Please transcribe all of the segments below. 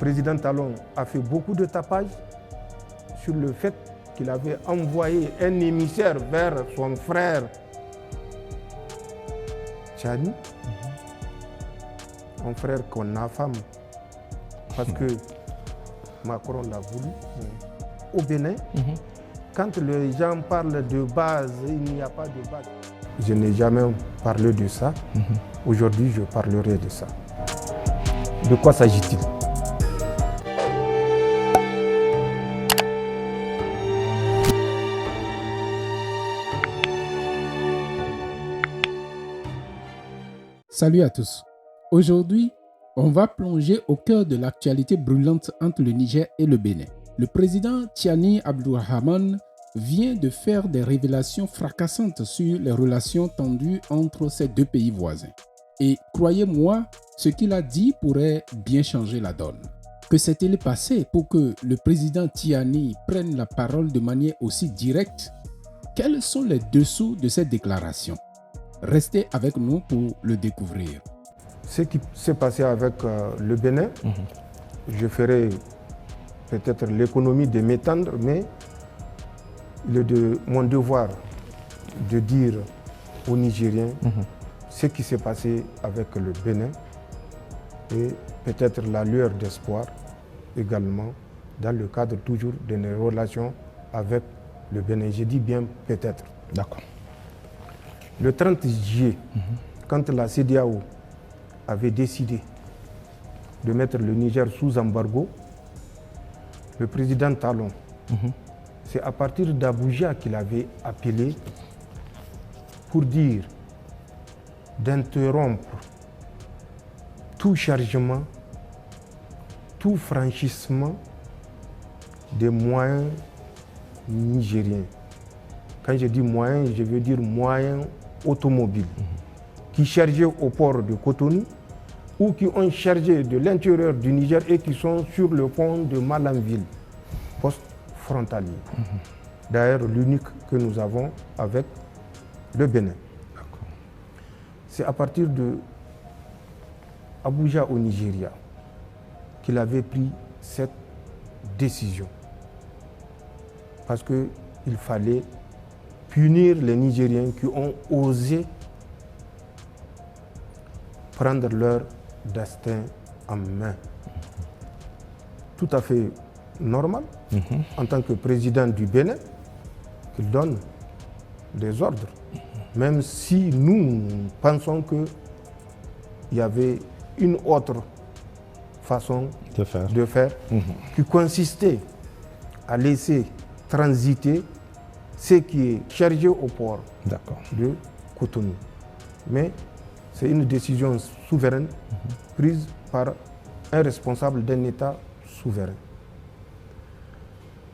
président Talon a fait beaucoup de tapage sur le fait qu'il avait envoyé un émissaire vers son frère Tchani, mon frère qu'on affame parce que Macron l'a voulu. Au Bénin, quand les gens parlent de base, il n'y a pas de base. Je n'ai jamais parlé de ça. Aujourd'hui, je parlerai de ça. De quoi s'agit-il? Salut à tous. Aujourd'hui, on va plonger au cœur de l'actualité brûlante entre le Niger et le Bénin. Le président Tchani Abdourahmane vient de faire des révélations fracassantes sur les relations tendues entre ces deux pays voisins. Et croyez-moi, ce qu'il a dit pourrait bien changer la donne. Que s'est-il passé pour que le président Tchani prenne la parole de manière aussi directe? Quels sont les dessous de cette déclaration? Restez avec nous pour le découvrir. Ce qui s'est passé avec le Bénin, je ferai peut-être l'économie de m'étendre, mais il est de mon devoir de dire aux Nigériens ce qui s'est passé avec le Bénin et peut-être la lueur d'espoir également dans le cadre toujours de nos relations avec le Bénin. Je dis bien peut-être. D'accord. Le 30 juillet, quand la CEDEAO avait décidé de mettre le Niger sous embargo, le président Talon, c'est à partir d'Abuja qu'il avait appelé pour dire d'interrompre tout chargement, tout franchissement des moyens nigériens. Quand je dis moyens, je veux dire moyens automobiles qui chargeaient au port de Cotonou ou qui ont chargé de l'intérieur du Niger et qui sont sur le pont de Malanville, poste frontalier. D'ailleurs, l'unique que nous avons avec le Bénin. C'est à partir de Abuja au Nigeria qu'il avait pris cette décision. Parce qu'il fallait punir les Nigériens qui ont osé prendre leur destin en main. Tout à fait normal, en tant que président du Bénin, qu'il donne des ordres. Même si nous pensons qu'il y avait une autre façon de faire qui consistait à laisser transiter ce qui est chargé au port de Cotonou. Mais c'est une décision souveraine prise par un responsable d'un État souverain.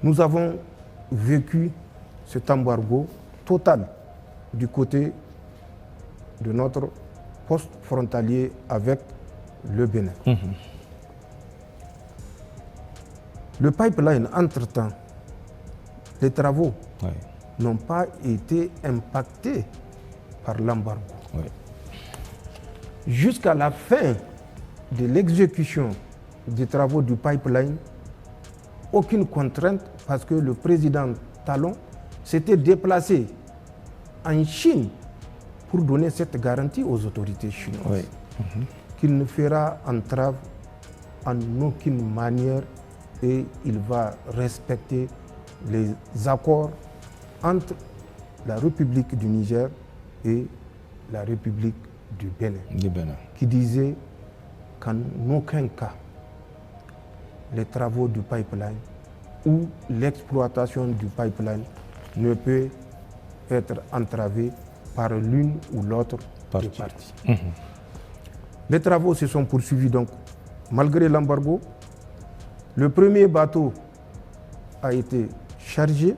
Nous avons vécu cet embargo total du côté de notre poste frontalier avec le Bénin. Le pipeline, entre-temps, les travaux n'ont pas été impactés par l'embargo. Jusqu'à la fin de l'exécution des travaux du pipeline, aucune contrainte parce que le président Talon s'était déplacé en Chine pour donner cette garantie aux autorités chinoises qu'il ne fera entrave en aucune manière et il va respecter les accords entre la République du Niger et la République du Bénin, qui disait qu'en aucun cas les travaux du pipeline ou l'exploitation du pipeline ne peut être entravée par l'une ou l'autre des parties. Les travaux se sont poursuivis donc malgré l'embargo. Le premier bateau a été chargé.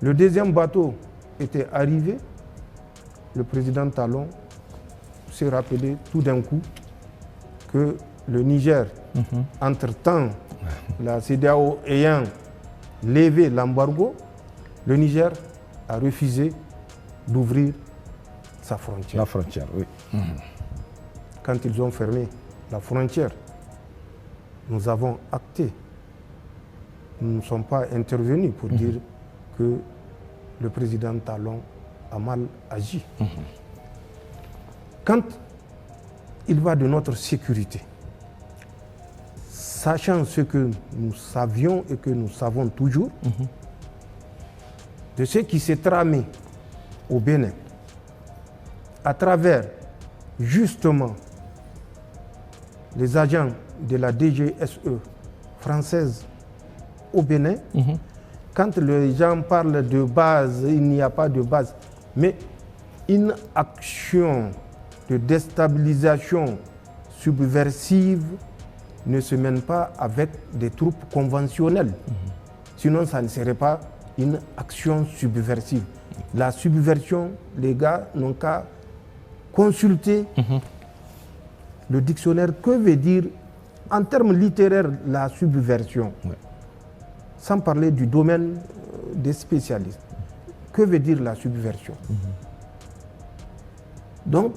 Le deuxième bateau était arrivé. Le président Talon s'est rappelé tout d'un coup que le Niger, entre-temps, la CEDEAO ayant levé l'embargo, le Niger a refusé d'ouvrir sa frontière. La frontière, oui. Quand ils ont fermé la frontière, nous avons acté. Nous ne sommes pas intervenus pour dire que le président Talon a mal agi. Quand il va de notre sécurité, sachant ce que nous savions et que nous savons toujours, de ce qui s'est tramé au Bénin, à travers justement les agents de la DGSE française au Bénin, quand les gens parlent de base, il n'y a pas de base. Mais une action de déstabilisation subversive ne se mène pas avec des troupes conventionnelles. Sinon, ça ne serait pas une action subversive. La subversion, les gars n'ont qu'à consulter le dictionnaire. Que veut dire, en termes littéraires, la subversion? Sans parler du domaine des spécialistes. Que veut dire la subversion? Donc,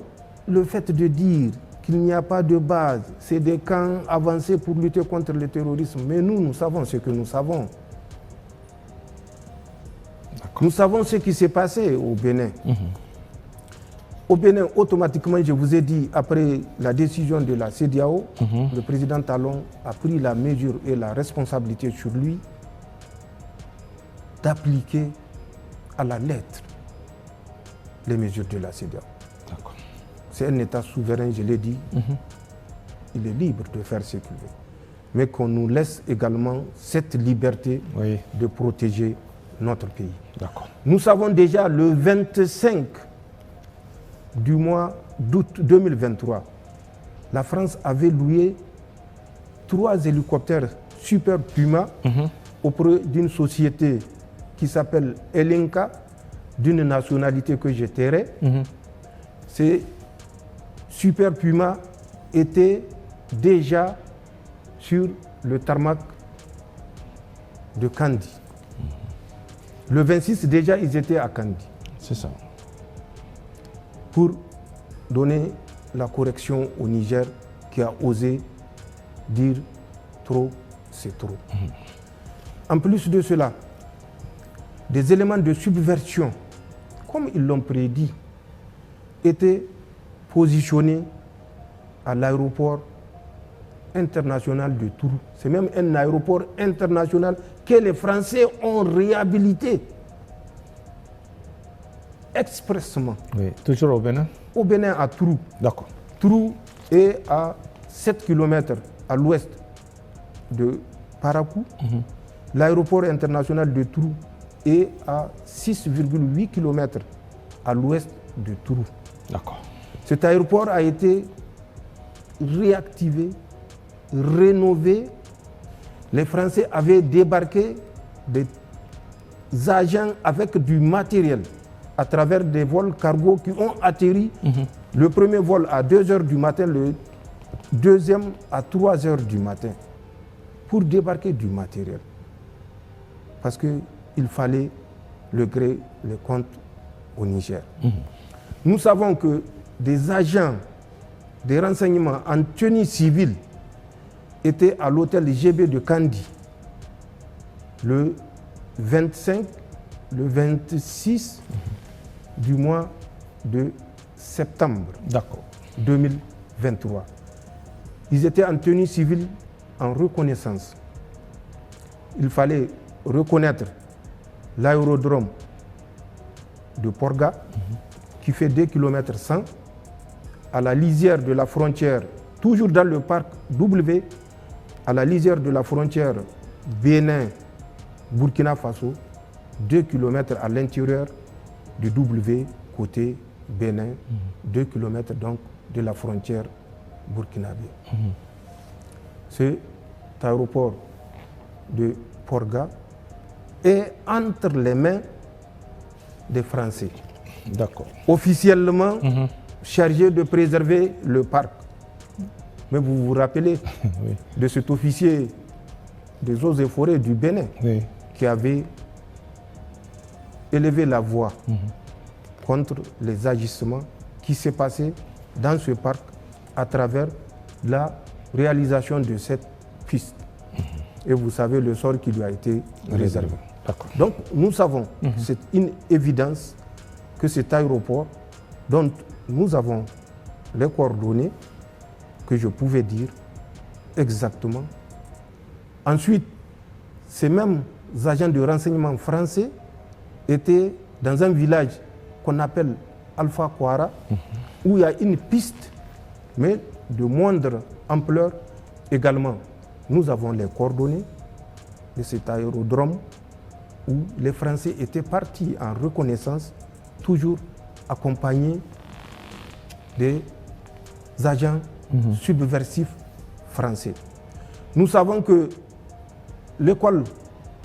le fait de dire qu'il n'y a pas de base, c'est des camps avancés pour lutter contre le terrorisme. Mais nous savons ce que nous savons. Nous savons ce qui s'est passé au Bénin. Au Bénin, automatiquement, je vous ai dit, après la décision de la CEDEAO, le président Talon a pris la mesure et la responsabilité sur lui d'appliquer à la lettre les mesures de la CEDEAO. C'est un État souverain, je l'ai dit. Il est libre de faire ce qu'il veut. Mais qu'on nous laisse également cette liberté de protéger notre pays. Nous savons déjà le 25 du mois d'août 2023, la France avait loué 3 hélicoptères Super Puma auprès d'une société qui s'appelle Elenka, d'une nationalité que je tairai. Ces Super Puma étaient déjà sur le tarmac de Kandi. Le 26, déjà, ils étaient à Kandi. C'est ça. Pour donner la correction au Niger qui a osé dire trop, c'est trop. En plus de cela, des éléments de subversion, comme ils l'ont prédit, étaient positionnés à l'aéroport international de Tourou. C'est même un aéroport international que les Français ont réhabilité expressément. Oui, toujours au Bénin? Au Bénin, à Tourou. D'accord. Tourou est à 7 km à l'ouest de Parakou. L'aéroport international de Tourou est à 6,8 km à l'ouest de Tourou. D'accord. Cet aéroport a été réactivé, rénové. Les Français avaient débarqué des agents avec du matériel à travers des vols cargo qui ont atterri. Le premier vol à 2h du matin, le deuxième à 3h du matin, pour débarquer du matériel. Parce qu'il fallait le gré, le compte au Niger. Nous savons que des agents des renseignements en tenue civile étaient à l'hôtel GB de Kandi le 25, le 26 du mois de septembre 2023. Ils étaient en tenue civile en reconnaissance. Il fallait reconnaître l'aérodrome de Porga, qui fait 2 km 100, à la lisière de la frontière, toujours dans le parc W, à la lisière de la frontière Bénin-Burkina Faso, 2 km à l'intérieur du W côté Bénin, 2 km donc de la frontière burkinabé. Cet aéroport de Porga est entre les mains des Français. D'accord. Officiellement chargé de préserver le parc. Mais vous vous rappelez de cet officier des eaux et forêts du Bénin qui avait élevé la voix contre les agissements qui s'est passé dans ce parc à travers la réalisation de cette piste. Et vous savez le sort qui lui a été réservé. Donc nous savons, c'est une évidence que cet aéroport dont nous avons les coordonnées que je pouvais dire exactement. Ensuite, ces mêmes agents de renseignement français étaient dans un village qu'on appelle Alpha Kouara, où il y a une piste, mais de moindre ampleur également. Nous avons les coordonnées de cet aérodrome où les Français étaient partis en reconnaissance, toujours accompagnés des agents subversifs français. Nous savons que l'école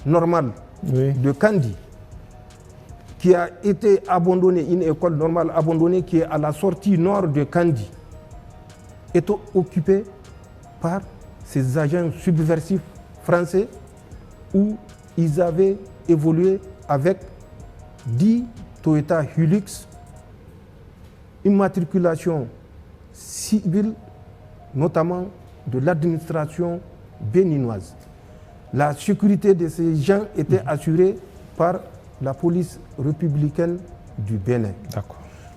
normale de Kandi, qui a été abandonnée, une école normale abandonnée qui est à la sortie nord de Kandi, est occupée par ces agents subversifs français où ils avaient évolué avec 10 Toyota Hilux, une matriculation civile, notamment de l'administration béninoise. La sécurité de ces gens était assurée par la police républicaine du Bénin.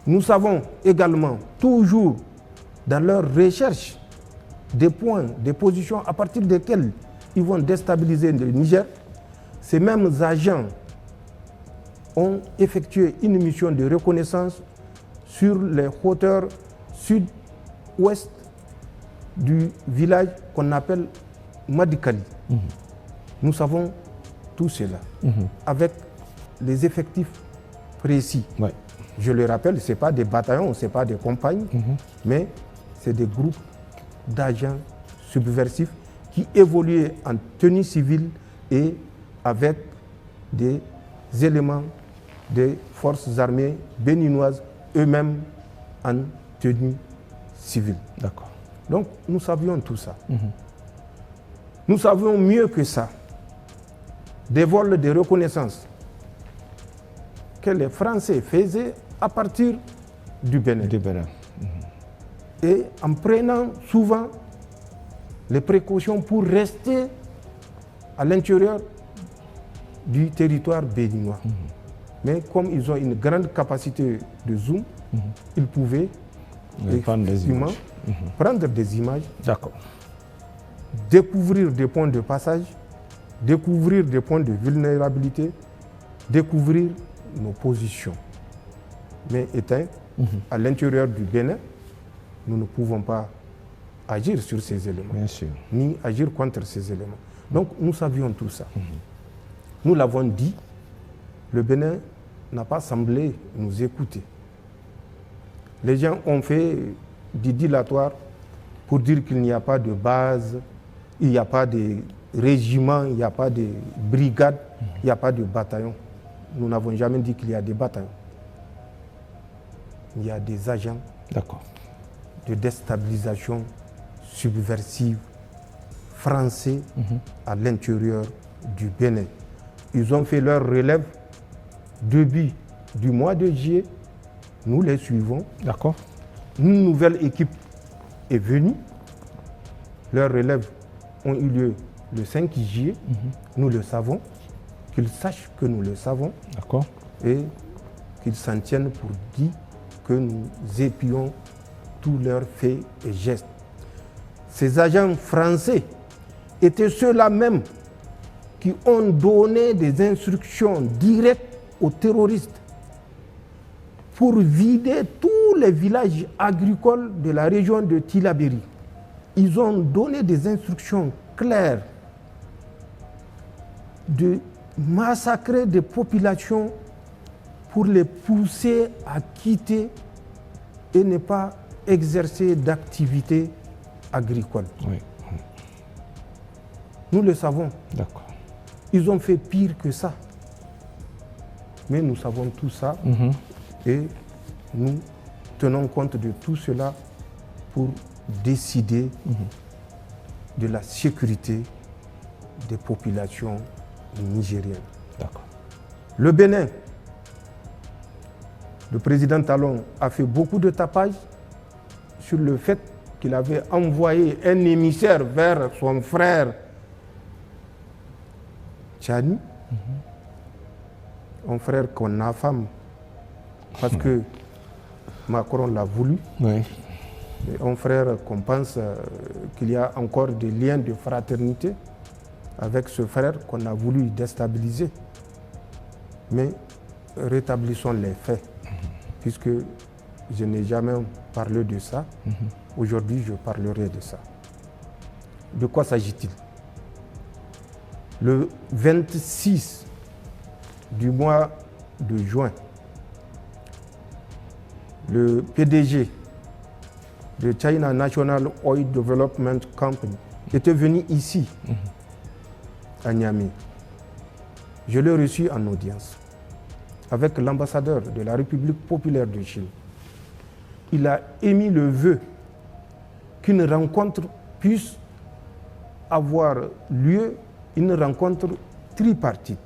Nous savons également, toujours dans leur recherche des points, des positions à partir desquelles ils vont déstabiliser le Niger, ces mêmes agents ont effectué une mission de reconnaissance sur les hauteurs sud-ouest du village qu'on appelle Madikali. Nous savons tout cela avec les effectifs précis. Je le rappelle, ce n'est pas des bataillons, ce n'est pas des compagnies, mais c'est des groupes d'agents subversifs qui évoluaient en tenue civile et avec des éléments des forces armées béninoises eux-mêmes en tenue civile. Donc nous savions tout ça. Nous savions mieux que ça des vols de reconnaissance que les Français faisaient à partir du Bénin. Et en prenant souvent les précautions pour rester à l'intérieur du territoire béninois. Mais comme ils ont une grande capacité de zoom, ils pouvaient prendre des images, découvrir des points de passage, découvrir des points de vulnérabilité, découvrir nos positions. Mais étant à l'intérieur du Bénin, nous ne pouvons pas agir sur ces éléments, ni agir contre ces éléments. Donc nous savions tout ça. Nous l'avons dit, le Bénin n'a pas semblé nous écouter. Les gens ont fait du dilatoire pour dire qu'il n'y a pas de base, il n'y a pas de régiment, il n'y a pas de brigade, il n'y a pas de bataillon. Nous n'avons jamais dit qu'il y a des bataillons. Il y a des agents de déstabilisation subversive français à l'intérieur du Bénin. Ils ont fait leur relève début du mois de juillet. Nous les suivons. Une nouvelle équipe est venue. Leurs relèves ont eu lieu le 5 juillet. Nous le savons. Qu'ils sachent que nous le savons. Et qu'ils s'en tiennent pour dire que nous épions tous leurs faits et gestes. Ces agents français étaient ceux-là même qui ont donné des instructions directes aux terroristes pour vider tous les villages agricoles de la région de Tillabéri. Ils ont donné des instructions claires de massacrer des populations pour les pousser à quitter et ne pas exercer d'activités agricoles. Nous le savons. Ils ont fait pire que ça. Mais nous savons tout ça et nous tenons compte de tout cela pour décider de la sécurité des populations nigériennes. Le Bénin, le président Talon a fait beaucoup de tapage sur le fait qu'il avait envoyé un émissaire vers son frère Tchani, un frère qu'on affame parce que Macron l'a voulu, Oui. et un frère qu'on pense qu'il y a encore des liens de fraternité avec ce frère qu'on a voulu déstabiliser. Mais rétablissons les faits, puisque je n'ai jamais parlé de ça. Aujourd'hui, je parlerai de ça. De quoi s'agit-il? Le 26 du mois de juin, le PDG de China National Oil Development Company était venu ici, à Niamey. Je l'ai reçu en audience avec l'ambassadeur de la République populaire de Chine. Il a émis le vœu qu'une rencontre puisse avoir lieu, une rencontre tripartite.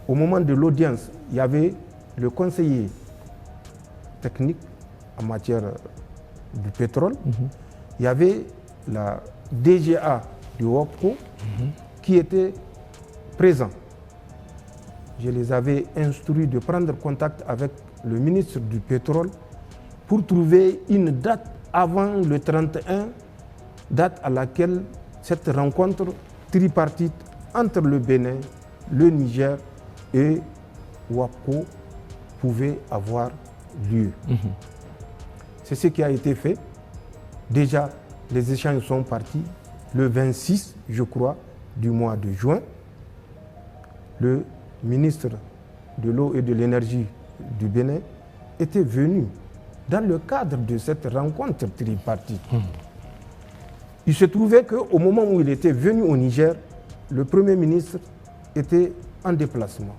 Au moment de l'audience, il y avait le conseiller technique en matière du pétrole, il y avait la DGA du WAPCO qui était présent. Je les avais instruits de prendre contact avec le ministre du pétrole pour trouver une date avant le 31, date à laquelle cette rencontre tripartite entre le Bénin, le Niger et WAPCO pouvait avoir lieu. C'est ce qui a été fait. Déjà, les échanges sont partis le 26, je crois, du mois de juin. Le ministre de l'eau et de l'énergie du Bénin était venu dans le cadre de cette rencontre tripartite. Il se trouvait qu'au moment où il était venu au Niger, le Premier ministre était en déplacement.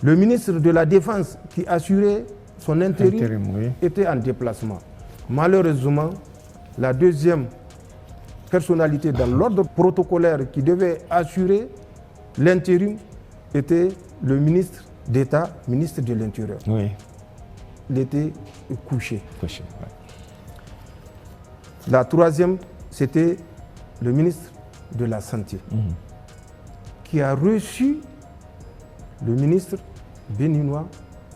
Le ministre de la Défense qui assurait son intérim Oui. était en déplacement. Malheureusement, la deuxième personnalité dans l'ordre protocolaire qui devait assurer l'intérim était le ministre d'État, ministre de l'Intérieur. Oui. Il était couché. Couché, ouais. La troisième, c'était le ministre de la Santé, qui a reçu le ministre béninois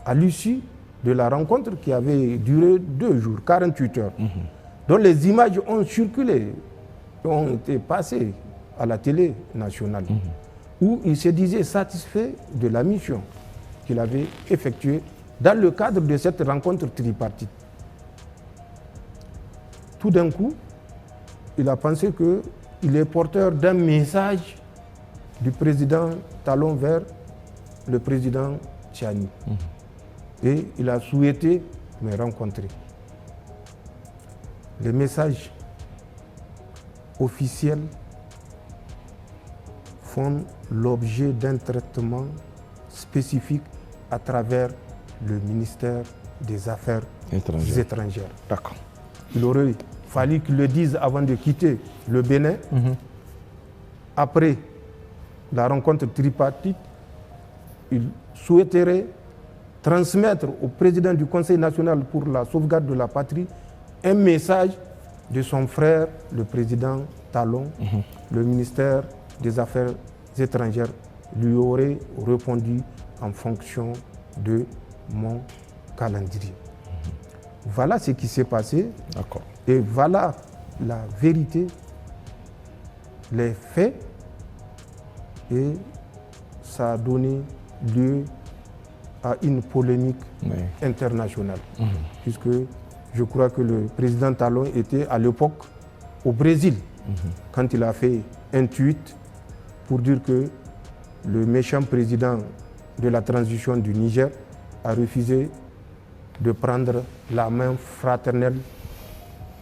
à l'issue de la rencontre qui avait duré 2 jours, 48 heures. Donc les images ont circulé, ont été passées à la télé nationale, où il se disait satisfait de la mission qu'il avait effectuée dans le cadre de cette rencontre tripartite. Tout d'un coup, il a pensé qu'il est porteur d'un message du président Talon vers le président Tchani. Et il a souhaité me rencontrer. Les messages officiels font l'objet d'un traitement spécifique à travers le ministère des Affaires étrangères. D'accord. Il aurait fallu qu'il le dise avant de quitter le Bénin. Après la rencontre tripartite, il souhaiterait transmettre au président du Conseil national pour la sauvegarde de la patrie un message de son frère, le président Talon. Le ministère des Affaires étrangères lui aurait répondu en fonction de mon calendrier. Voilà ce qui s'est passé. D'accord. Et voilà la vérité, les faits, et ça a donné lieu à une polémique internationale. Puisque je crois que le président Talon était à l'époque au Brésil, quand il a fait un tweet pour dire que le méchant président de la transition du Niger a refusé de prendre la main fraternelle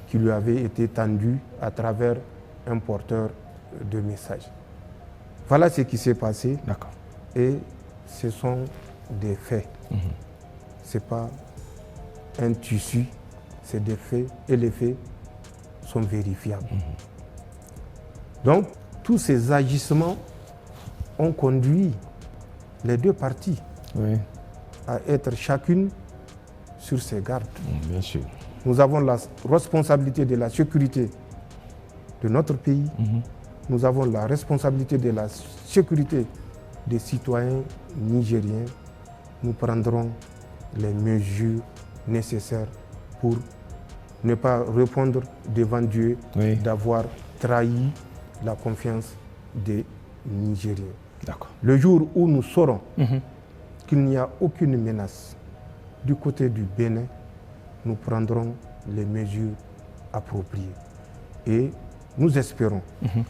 qui lui avait été tendue à travers un porteur de messages. Voilà ce qui s'est passé. D'accord. Et ce sont des faits. Ce n'est pas un tissu, c'est des faits et les faits sont vérifiables. Donc, tous ces agissements ont conduit les deux parties à être chacune sur ses gardes. Bien sûr. Nous avons la responsabilité de la sécurité de notre pays. Nous avons la responsabilité de la sécurité des citoyens nigériens. Nous prendrons les mesures nécessaires pour ne pas répondre devant Dieu d'avoir trahi la confiance des Nigériens. Le jour où nous saurons qu'il n'y a aucune menace du côté du Bénin, nous prendrons les mesures appropriées. Et nous espérons,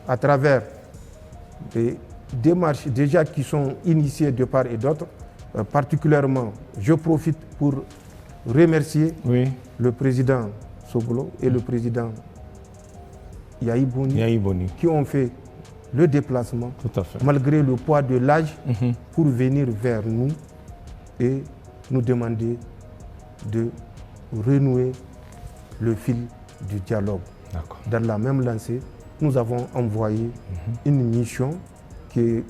à travers des démarches déjà qui sont initiées de part et d'autre, particulièrement, je profite pour remercier le président Soglo et le président Yahi Boni qui ont fait le déplacement malgré le poids de l'âge pour venir vers nous et nous demander de renouer le fil du dialogue. Dans la même lancée, nous avons envoyé une mission qui est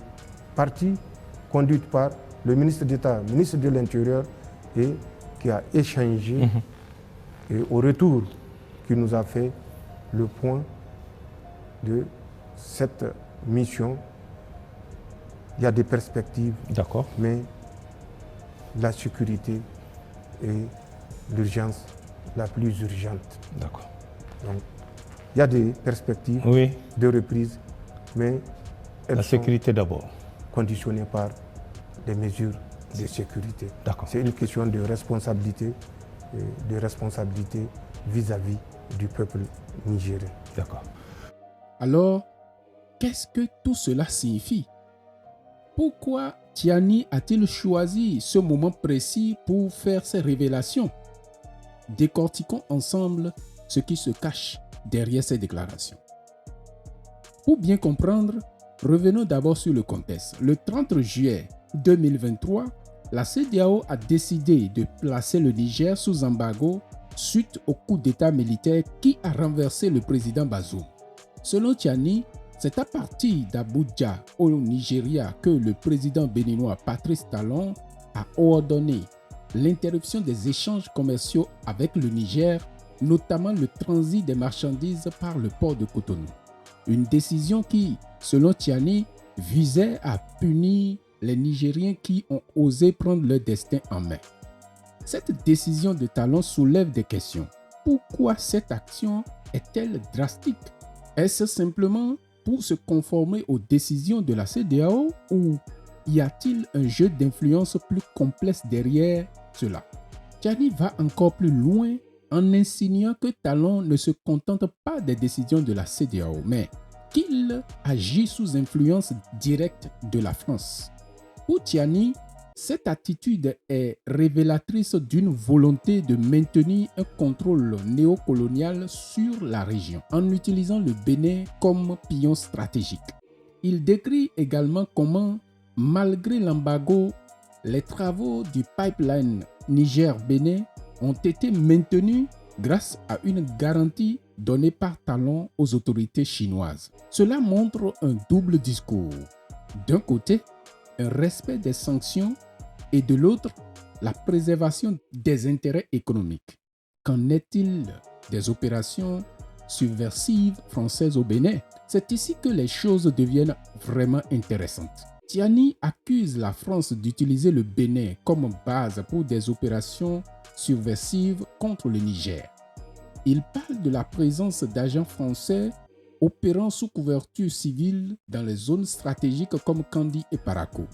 partie, conduite par le ministre d'État, ministre de l'Intérieur, et qui a échangé et au retour qui nous a fait le point de cette mission. Il y a des perspectives, mais la sécurité est l'urgence la plus urgente. Donc, il y a des perspectives de reprise, mais la sécurité d'abord, conditionnées par des mesures de sécurité. C'est une question de responsabilité vis-à-vis du peuple nigérien. Alors, qu'est-ce que tout cela signifie? Pourquoi Tiani a-t-il choisi ce moment précis pour faire ces révélations? Décortiquons ensemble ce qui se cache derrière ces déclarations. Pour bien comprendre, revenons d'abord sur le contexte. Le 30 juillet 2023, la CEDEAO a décidé de placer le Niger sous embargo suite au coup d'État militaire qui a renversé le président Bazoum. Selon Tiani, c'est à partir d'Abuja, au Nigeria, que le président béninois Patrice Talon a ordonné l'interruption des échanges commerciaux avec le Niger, notamment le transit des marchandises par le port de Cotonou. Une décision qui, selon Tiani, visait à punir les Nigériens qui ont osé prendre leur destin en main. Cette décision de Talon soulève des questions. Pourquoi cette action est-elle drastique? Est-ce simplement pour se conformer aux décisions de la CEDEAO ou y a-t-il un jeu d'influence plus complexe derrière cela? Tiani va encore plus loin en insinuant que Talon ne se contente pas des décisions de la CEDEAO, mais qu'il agit sous influence directe de la France. Pour Tiani, cette attitude est révélatrice d'une volonté de maintenir un contrôle néocolonial sur la région en utilisant le Bénin comme pilier stratégique. Il décrit également comment, malgré l'embargo, les travaux du pipeline Niger-Bénin ont été maintenus grâce à une garantie donnée par Talon aux autorités chinoises. Cela montre un double discours. D'un côté, un respect des sanctions et de l'autre, la préservation des intérêts économiques. Qu'en est-il des opérations subversives françaises au Bénin? C'est ici que les choses deviennent vraiment intéressantes. Tiani accuse la France d'utiliser le Bénin comme base pour des opérations subversives contre le Niger. Il parle de la présence d'agents français opérant sous couverture civile dans les zones stratégiques comme Kandi et Parakou.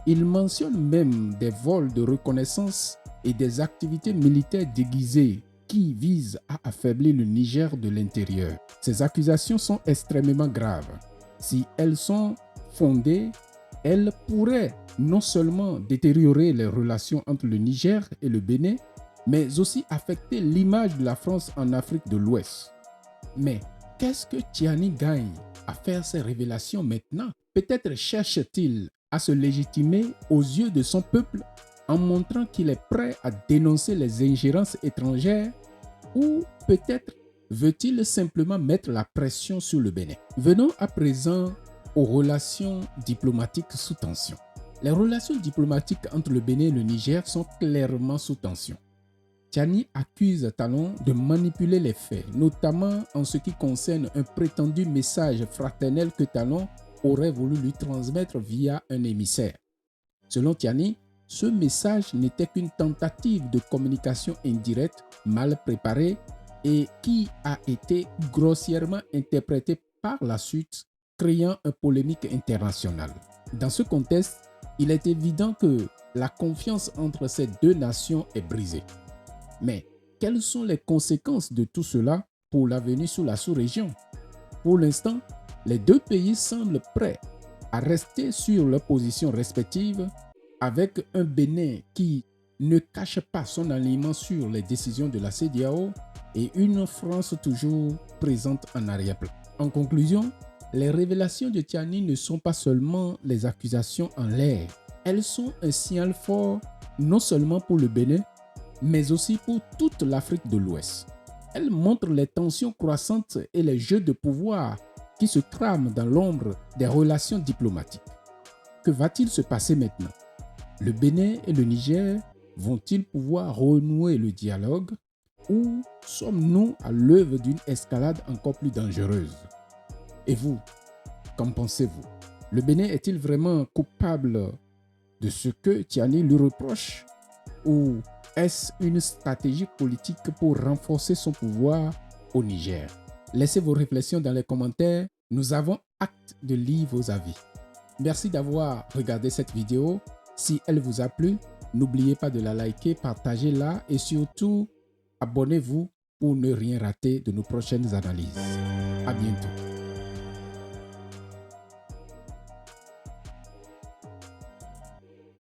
Il mentionne même des vols de reconnaissance et des activités militaires déguisées qui visent à affaiblir le Niger de l'intérieur. Ces accusations sont extrêmement graves. Si elles sont fondées, elles pourraient non seulement détériorer les relations entre le Niger et le Bénin, mais aussi affecter l'image de la France en Afrique de l'Ouest. Mais qu'est-ce que Tiani gagne à faire ces révélations maintenant? Peut-être cherche-t-il à se légitimer aux yeux de son peuple en montrant qu'il est prêt à dénoncer les ingérences étrangères, ou peut-être veut-il simplement mettre la pression sur le Bénin? Venons à présent aux relations diplomatiques sous tension. Les relations diplomatiques entre le Bénin et le Niger sont clairement sous tension. Tiani accuse Talon de manipuler les faits, notamment en ce qui concerne un prétendu message fraternel que Talon aurait voulu lui transmettre via un émissaire. Selon Tiani, ce message n'était qu'une tentative de communication indirecte, mal préparée et qui a été grossièrement interprétée par la suite, créant une polémique internationale. Dans ce contexte, il est évident que la confiance entre ces deux nations est brisée. Mais quelles sont les conséquences de tout cela pour l'avenir sur la sous-région? Pour l'instant, les deux pays semblent prêts à rester sur leurs positions respectives, avec un Bénin qui ne cache pas son alignement sur les décisions de la CEDEAO et une France toujours présente en arrière-plan. En conclusion, les révélations de Tiani ne sont pas seulement les accusations en l'air, elles sont un signal fort non seulement pour le Bénin, mais aussi pour toute l'Afrique de l'Ouest. Elles montrent les tensions croissantes et les jeux de pouvoir qui se trament dans l'ombre des relations diplomatiques. Que va-t-il se passer maintenant? Le Bénin et le Niger vont-ils pouvoir renouer le dialogue ou sommes-nous à l'œuvre d'une escalade encore plus dangereuse? Et vous, qu'en pensez-vous? Le Bénin est-il vraiment coupable de ce que Tiani lui reproche ou est-ce une stratégie politique pour renforcer son pouvoir au Niger? Laissez vos réflexions dans les commentaires. Nous avons hâte de lire vos avis. Merci d'avoir regardé cette vidéo. Si elle vous a plu, n'oubliez pas de la liker, partagez-la et surtout, abonnez-vous pour ne rien rater de nos prochaines analyses. À bientôt.